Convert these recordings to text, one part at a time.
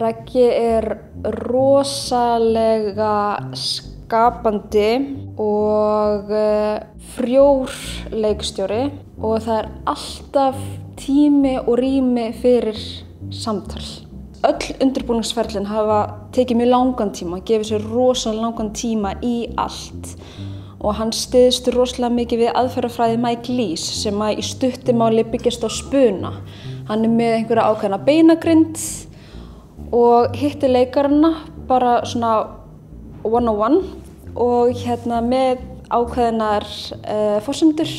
Raggi rosalega skapandi og frjór leikstjóri og það alltaf tími og rými fyrir samtal. Öll undirbúningsferlin hafa tekið mjög langan tíma, gefið sér rosalega langan tíma í allt. Og hann styðst rosalega mikið við aðferðafræði Mike Leese sem í stuttumáli byggist á spuna. Hann með einhverja ákveðna beinagrind og hitti leikarana bara svona one-on-one og með ákveðnar forsendur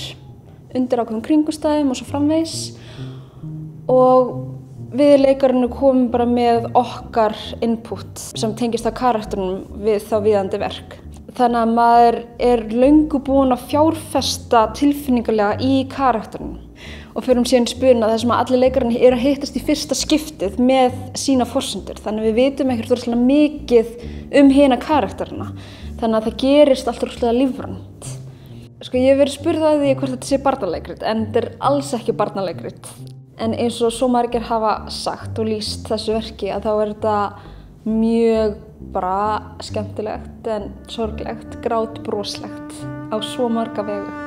undir ákveðnum kringumstæðum og svo framvegis. Og við leikararnir komum bara með okkar input sem tengist að karakterinum við þá viðandi verk. Þannig að maður löngu búinn að fjárfesta tilfinningalega í karakterinum. Og fyrir síðan spuna þar sem að allir leikararnir að hittast í fyrsta skiptið með sína forsendur. Þannig að við vitum ekkert rosalega mikið hina karakterina. Þannig að það gerist allt rosalega lífrænt. Sko ég hef verið spurð að því hvort þetta sé barnaleikrit, en þetta alls ekki barnaleikrit. En eins og svo margir hafa sagt og lýst þessu verki að þá þetta mjög bara skemmtilegt en sorglegt, grátbroslegt á svo marga vegu.